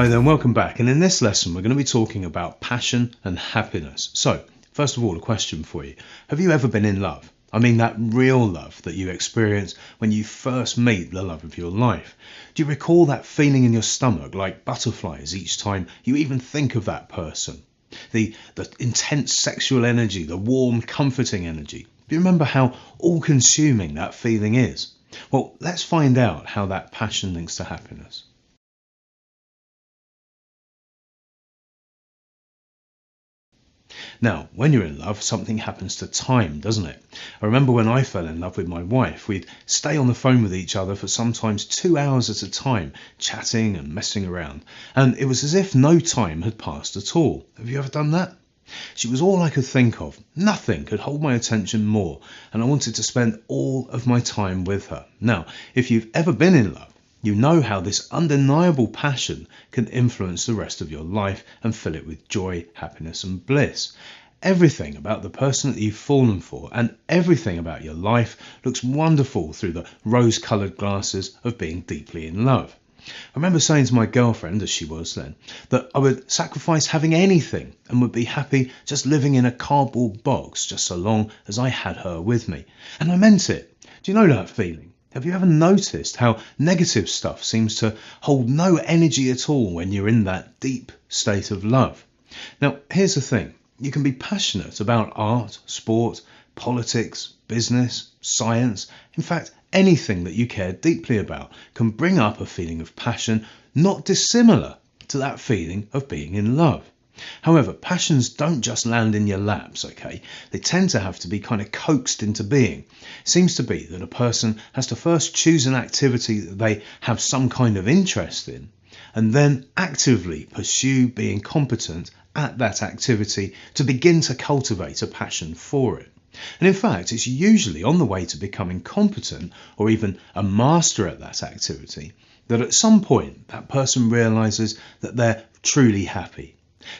Hi there, and welcome back. And in this lesson, we're going to be talking about passion and happiness. So, first of all, a question for you. Have you ever been in love? I mean, that real love that you experience when you first meet the love of your life. Do you recall that feeling in your stomach like butterflies each time you even think of that person? The intense sexual energy, the warm, comforting energy. Do you remember how all-consuming that feeling is? Well, let's find out how that passion links to happiness. Now, when you're in love, something happens to time, doesn't it? I remember when I fell in love with my wife, we'd stay on the phone with each other for sometimes 2 hours at a time, chatting and messing around. And it was as if no time had passed at all. Have you ever done that? She was all I could think of. Nothing could hold my attention more, and I wanted to spend all of my time with her. Now, if you've ever been in love, you know how this undeniable passion can influence the rest of your life and fill it with joy, happiness and bliss. Everything about the person that you've fallen for and everything about your life looks wonderful through the rose-coloured glasses of being deeply in love. I remember saying to my girlfriend, as she was then, that I would sacrifice having anything and would be happy just living in a cardboard box just so long as I had her with me. And I meant it. Do you know that feeling? Have you ever noticed how negative stuff seems to hold no energy at all when you're in that deep state of love? Now, here's the thing. You can be passionate about art, sport, politics, business, science. In fact, anything that you care deeply about can bring up a feeling of passion not dissimilar to that feeling of being in love. However, passions don't just land in your laps, okay? They tend to have to be kind of coaxed into being. It seems to be that a person has to first choose an activity that they have some kind of interest in, and then actively pursue being competent at that activity to begin to cultivate a passion for it. And in fact, it's usually on the way to becoming competent or even a master at that activity that at some point that person realizes that they're truly happy.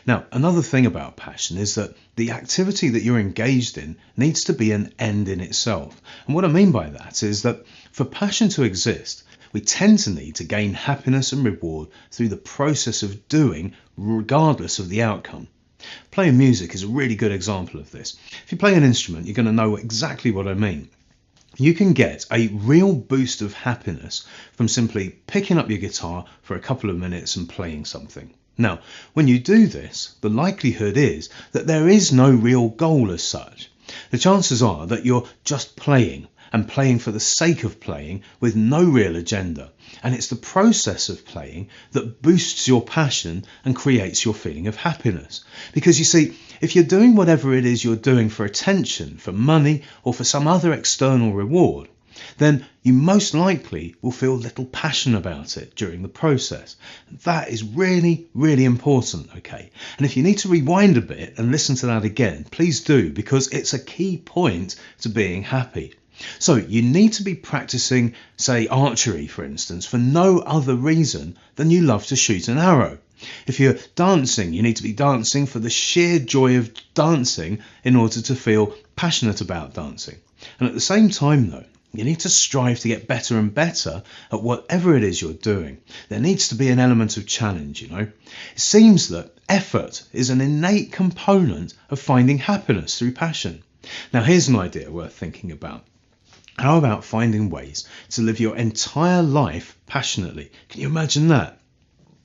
Now, another thing about passion is that the activity that you're engaged in needs to be an end in itself. And what I mean by that is that for passion to exist, we tend to need to gain happiness and reward through the process of doing, regardless of the outcome. Playing music is a really good example of this. If you play an instrument, you're going to know exactly what I mean. You can get a real boost of happiness from simply picking up your guitar for a couple of minutes and playing something. Now, when you do this, the likelihood is that there is no real goal as such. The chances are that you're just playing and playing for the sake of playing with no real agenda. And it's the process of playing that boosts your passion and creates your feeling of happiness. Because you see, if you're doing whatever it is you're doing for attention, for money, or for some other external reward, then you most likely will feel little passion about it during the process. That is really, really important, okay? And if you need to rewind a bit and listen to that again, please do, because it's a key point to being happy. So you need to be practicing, say, archery, for instance, for no other reason than you love to shoot an arrow. If you're dancing, you need to be dancing for the sheer joy of dancing in order to feel passionate about dancing. And at the same time, though, you need to strive to get better and better at whatever it is you're doing. There needs to be an element of challenge, you know. It seems that effort is an innate component of finding happiness through passion. Now, here's an idea worth thinking about. How about finding ways to live your entire life passionately? Can you imagine that?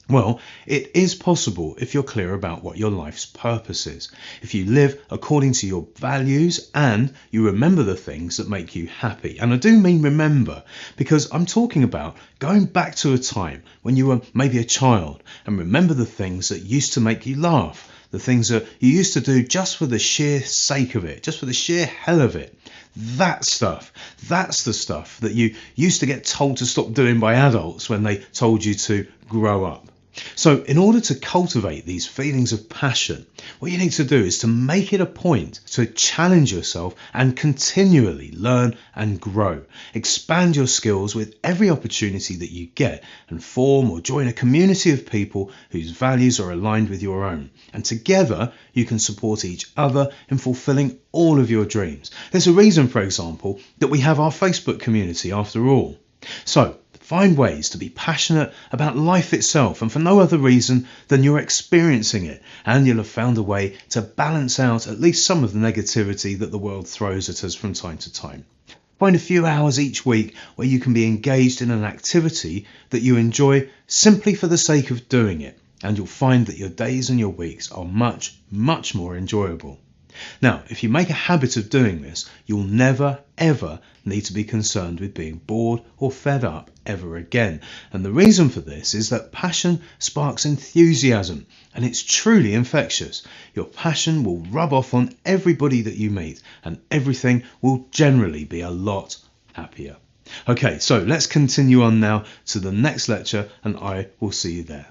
Well, it is possible if you're clear about what your life's purpose is. If you live according to your values and you remember the things that make you happy. And I do mean remember, because I'm talking about going back to a time when you were maybe a child and remember the things that used to make you laugh, the things that you used to do just for the sheer sake of it, just for the sheer hell of it. That stuff, that's the stuff that you used to get told to stop doing by adults when they told you to grow up. So in order to cultivate these feelings of passion, what you need to do is to make it a point to challenge yourself and continually learn and grow. Expand your skills with every opportunity that you get and form or join a community of people whose values are aligned with your own. And together you can support each other in fulfilling all of your dreams. There's a reason, for example, that we have our Facebook community after all. So, find ways to be passionate about life itself and for no other reason than you're experiencing it, and you'll have found a way to balance out at least some of the negativity that the world throws at us from time to time. Find a few hours each week where you can be engaged in an activity that you enjoy simply for the sake of doing it, and you'll find that your days and your weeks are much, much more enjoyable. Now, if you make a habit of doing this, you'll never, ever need to be concerned with being bored or fed up ever again. And the reason for this is that passion sparks enthusiasm, and it's truly infectious. Your passion will rub off on everybody that you meet, and everything will generally be a lot happier. Okay, so let's continue on now to the next lecture, and I will see you there.